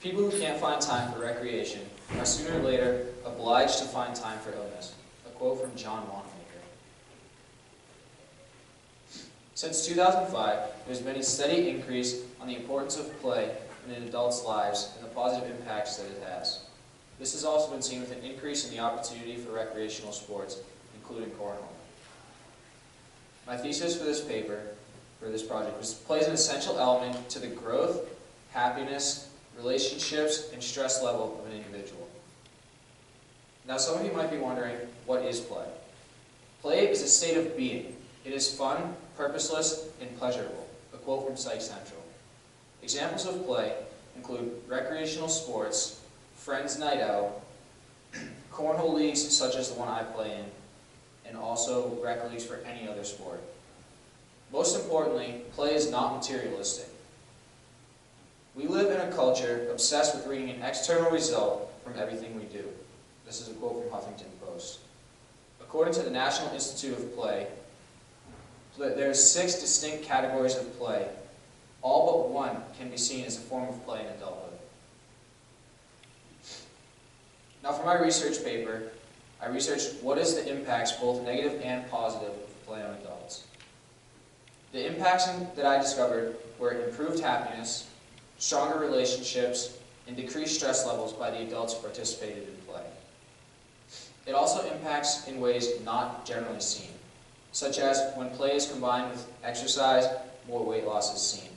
People who can't find time for recreation are sooner or later obliged to find time for illness. A quote from John Wanamaker. Since 2005, there's been a steady increase on the importance of play in an adult's lives and the positive impacts that it has. This has also been seen with an increase in the opportunity for recreational sports, including cornhole. My thesis for this paper, for this project, was play is an essential element to the growth, happiness, relationships, and stress level of an individual. Now, some of you might be wondering, what is play? Play is a state of being. It is fun, purposeless, and pleasurable. A quote from Psych Central. Examples of play include recreational sports, friends' night out, cornhole leagues such as the one I play in, and also rec leagues for any other sport. Most importantly, play is not materialistic. We live in a culture obsessed with reading an external result from everything we do. This is a quote from Huffington Post. According to the National Institute of Play, there are 6 distinct categories of play. All but one can be seen as a form of play in adulthood. Now, for my research paper, I researched what is the impacts, both negative and positive, of play on adults. The impacts that I discovered were improved happiness, stronger relationships, and decreased stress levels by the adults who participated in play. It also impacts in ways not generally seen, such as when play is combined with exercise, more weight loss is seen.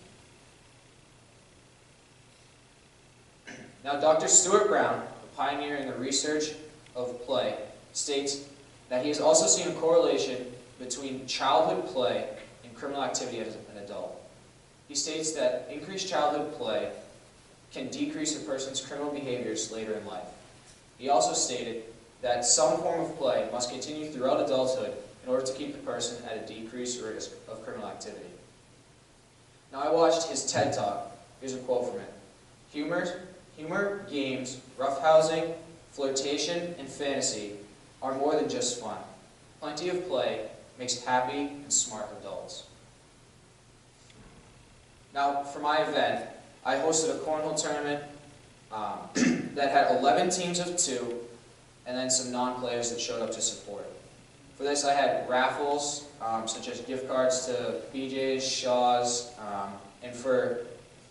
Now, Dr. Stuart Brown, a pioneer in the research of play, states that he has also seen a correlation between childhood play and criminal activity as an adult. He states that increased childhood play can decrease a person's criminal behaviors later in life. He also stated that some form of play must continue throughout adulthood in order to keep the person at a decreased risk of criminal activity. Now, I watched his TED Talk. Here's a quote from it. Humor, games, roughhousing, flirtation, and fantasy are more than just fun. Plenty of play makes happy and smart adults. Now, for my event, I hosted a cornhole tournament that had 11 teams of 2 and then some non-players that showed up to support. For this, I had raffles, such as gift cards to BJ's, Shaw's, and for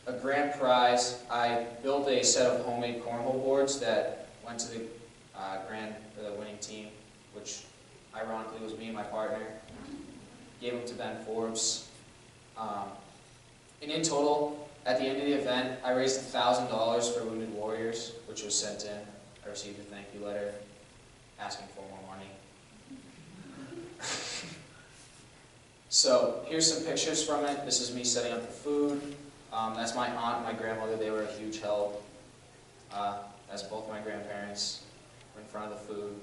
a grand prize, I built a set of homemade cornhole boards that went to the winning team, which ironically was me and my partner. Gave them to Ben Forbes. And in total, at the end of the event, I raised $1,000 for Wounded Warriors, which was sent in. I received a thank you letter asking for more money. So here's some pictures from it. This is me setting up the food. That's my aunt and my grandmother. They were a huge help. That's both my grandparents were in front of the food.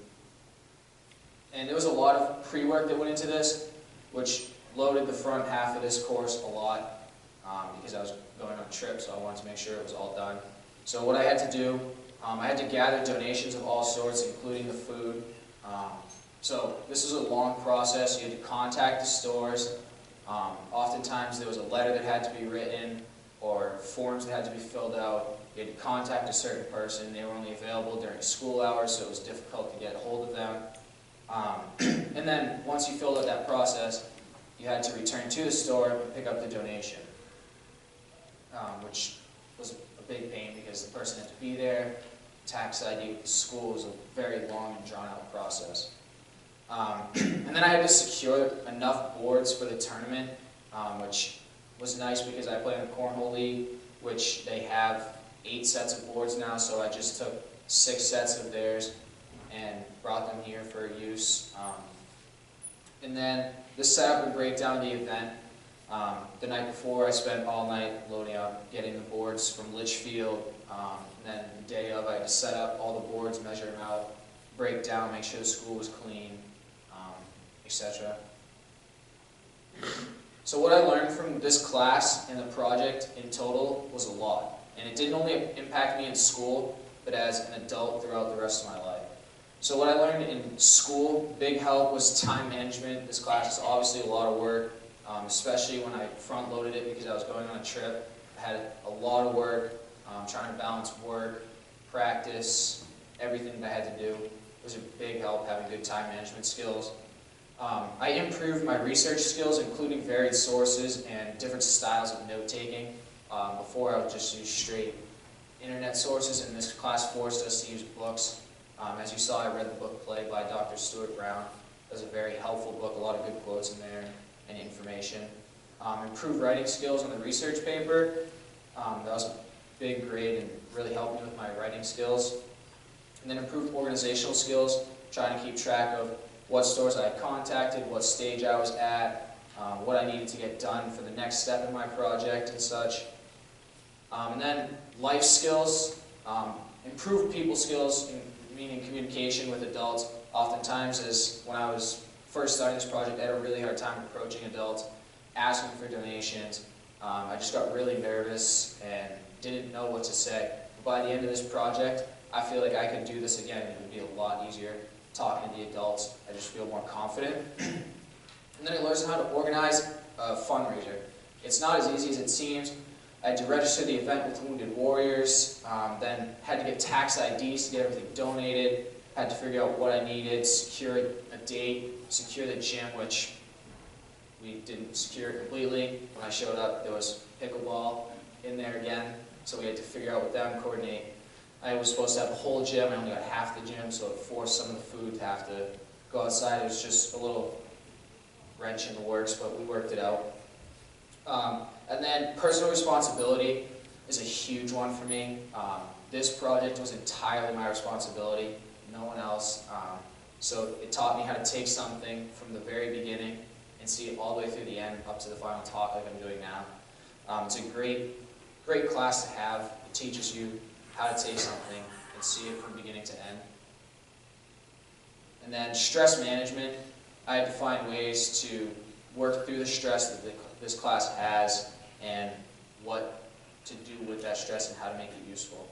And there was a lot of pre-work that went into this, which loaded the front half of this course a lot because I was going on a trip, so I wanted to make sure it was all done. So what I had to do, I had to gather donations of all sorts, including the food. So this was a long process. You had to contact the stores. Oftentimes there was a letter that had to be written or forms that had to be filled out. You had to contact a certain person. They were only available during school hours, so it was difficult to get a hold of them. And then once you filled out that process, you had to return to the store and pick up the donation, which was a big pain because the person had to be there. Tax ID with the school was a very long and drawn-out process. And then I had to secure enough boards for the tournament, which was nice because I play in a cornhole league, which they have 8 sets of boards now, so I just took 6 sets of theirs and brought them here for use. And then the setup and breakdown of the event. The night before, I spent all night loading up, getting the boards from Litchfield. And then the day of, I had to set up all the boards, measure them out, break down, make sure the school was clean, etc. So what I learned from this class and the project in total was a lot. And it didn't only impact me in school, but as an adult throughout the rest of my life. So what I learned in school, big help, was time management. This class is obviously a lot of work, especially when I front-loaded it because I was going on a trip. I had a lot of work. trying to balance work, practice, everything that I had to do. It was a big help having good time management skills. I improved my research skills, including varied sources and different styles of note-taking. Before, I would just use straight internet sources, and this class forced us to use books. As you saw, I read the book Play by Dr. Stuart Brown. It was a very helpful book, a lot of good quotes in there and information. Improved writing skills on the research paper. That was a big grade and really helped me with my writing skills. And then improved organizational skills, trying to keep track of what stores I had contacted, what stage I was at, what I needed to get done for the next step in my project and such. And then life skills, improved people skills, meaning communication with adults. Oftentimes, as when I was first starting this project, I had a really hard time approaching adults, asking for donations. I just got really nervous and didn't know what to say. But by the end of this project, I feel like I could do this again. It would be a lot easier talking to the adults. I just feel more confident. And then I learned how to organize a fundraiser. It's not as easy as it seems. I had to register the event with Wounded Warriors, then had to get tax IDs to get everything donated, had to figure out what I needed, secure a date, secure the gym, which we didn't secure completely. When I showed up, there was pickleball in there again, so we had to figure out with them, coordinate. I was supposed to have a whole gym, I only got half the gym, so it forced some of the food to have to go outside. It was just a little wrench in the works, but we worked it out. And then personal responsibility is a huge one for me. This project was entirely my responsibility, no one else. So it taught me how to take something from the very beginning and see it all the way through the end, up to the final talk like I'm doing now. It's a great class to have. It teaches you how to take something and see it from beginning to end. And then stress management, I had to find ways to work through the stress that this class has and what to do with that stress and how to make it useful.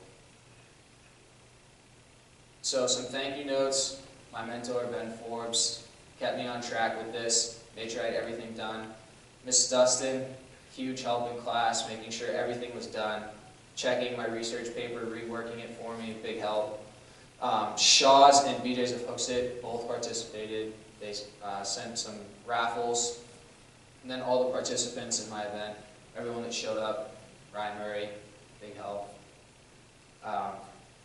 So some thank you notes. My mentor, Ben Forbes, kept me on track with this, made sure I had everything done. Miss Dustin, huge help in class, making sure everything was done. Checking my research paper, reworking it for me, big help. Shaw's and BJ's of Hooksett both participated. They sent some raffles. And then all the participants in my event, everyone that showed up, Ryan Murray, big help.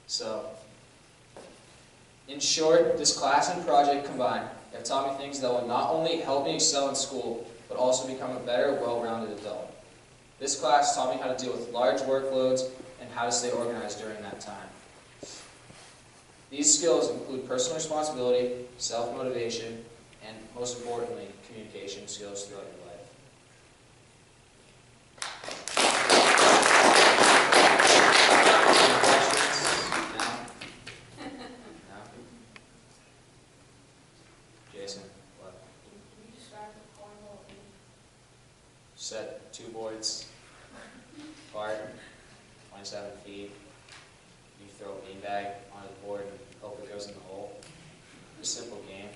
So, in short, this class and project combined have taught me things that will not only help me excel in school, but also become a better, well-rounded adult. This class taught me how to deal with large workloads and how to stay organized during that time. These skills include personal responsibility, self-motivation, and most importantly, communication skills throughout your life. Any questions? No? No? Jason, what? Can you describe the cornhole? Set 2 boards apart, 27 feet. You throw a beanbag onto the board and hope it goes in the hole. It's a simple game.